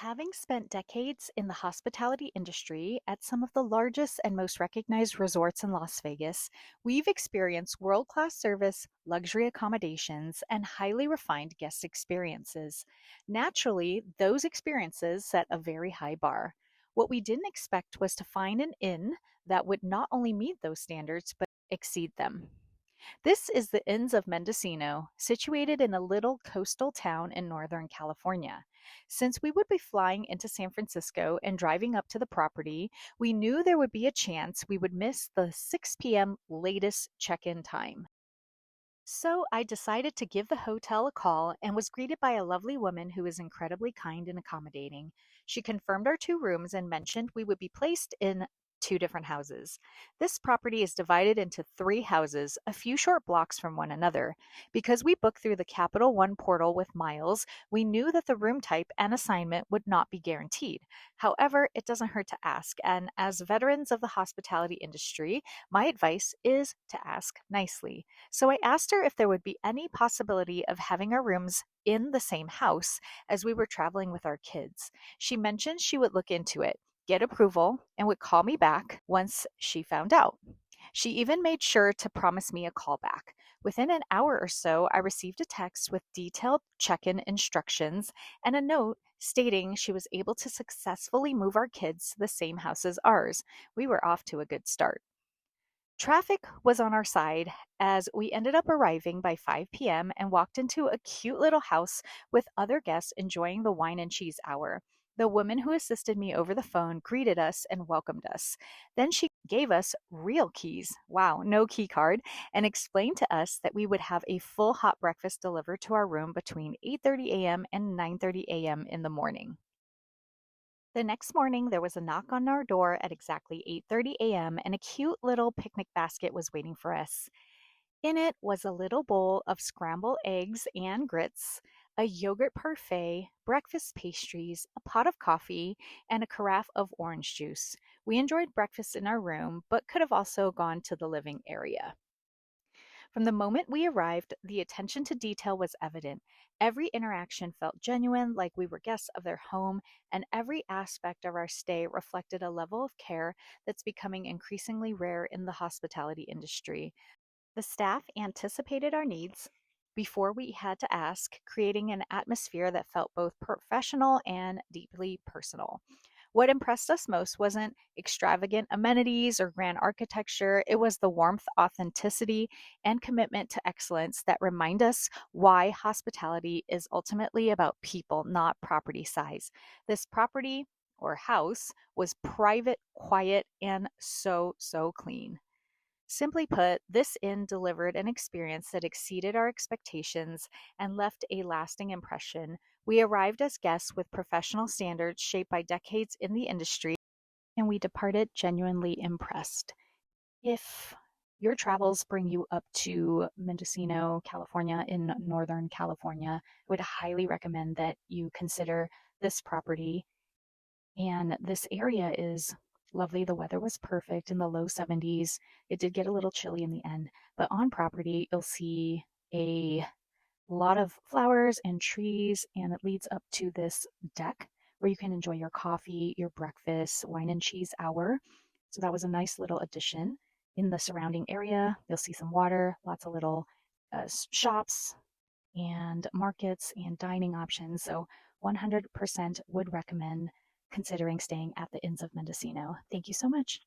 Having spent decades in the hospitality industry at some of the largest and most recognized resorts in Las Vegas, we've experienced world class service, luxury accommodations, and highly refined guest experiences. Naturally, those experiences set a very high bar. What we didn't expect was to find an inn that would not only meet those standards, but exceed them. This is the Inns of Mendocino, situated in a little coastal town in Northern California. Since we would be flying into San Francisco and driving up to the property, we knew there would be a chance we would miss the 6 p.m. latest check in time. So I decided to give the hotel a call and was greeted by a lovely woman who was incredibly kind and accommodating. She confirmed our two rooms and mentioned we would be placed in two different houses. This property is divided into three houses, a few short blocks from one another. Because we booked through the Capital One portal with miles, we knew that the room type and assignment would not be guaranteed. However, it doesn't hurt to ask, and as veterans of the hospitality industry, my advice is to ask nicely. So I asked her if there would be any possibility of having our rooms in the same house as we were traveling with our kids. She mentioned she would look into it, get approval, and would call me back once she found out. She even made sure to promise me a call back. Within an hour or so, I received a text with detailed check in instructions and a note stating she was able to successfully move our kids to the same house as ours. We were off to a good start. Traffic was on our side as we ended up arriving by 5 p.m. and walked into a cute little house with other guests enjoying the wine and cheese hour. The woman who assisted me over the phone greeted us and welcomed us. Then she gave us real keys. Wow, no key card, and explained to us that we would have a full hot breakfast delivered to our room between 8:30 a.m. and 9:30 a.m. in the morning. The next morning, there was a knock on our door at exactly 8:30 a.m., and a cute little picnic basket was waiting for us. In it was a little bowl of scrambled eggs and grits, a yogurt parfait, breakfast pastries, a pot of coffee, and a carafe of orange juice. We enjoyed breakfast in our room, but could have also gone to the living area. From the moment we arrived, the attention to detail was evident. Every interaction felt genuine, like we were guests of their home, and every aspect of our stay reflected a level of care that's becoming increasingly rare in the hospitality industry. The staff anticipated our needs before we had to ask, creating an atmosphere that felt both professional and deeply personal. What impressed us most wasn't extravagant amenities or grand architecture, it was the warmth, authenticity, and commitment to excellence that remind us why hospitality is ultimately about people, not property size. This property or house was private, quiet, and so clean. Simply put, this inn delivered an experience that exceeded our expectations and left a lasting impression. We arrived as guests with professional standards shaped by decades in the industry, and we departed genuinely impressed. If your travels bring you up to Mendocino, California, in Northern California, I would highly recommend that you consider this property. And this area is lovely. The weather was perfect in the low 70s. It did get a little chilly in the end, but on property, you'll see a lot of flowers and trees, and it leads up to this deck where you can enjoy your coffee, your breakfast, wine and cheese hour. So that was a nice little addition. In the surrounding area, you'll see some water, lots of little shops and markets and dining options. So 100% would recommend considering staying at the Inns of Mendocino. Thank you so much.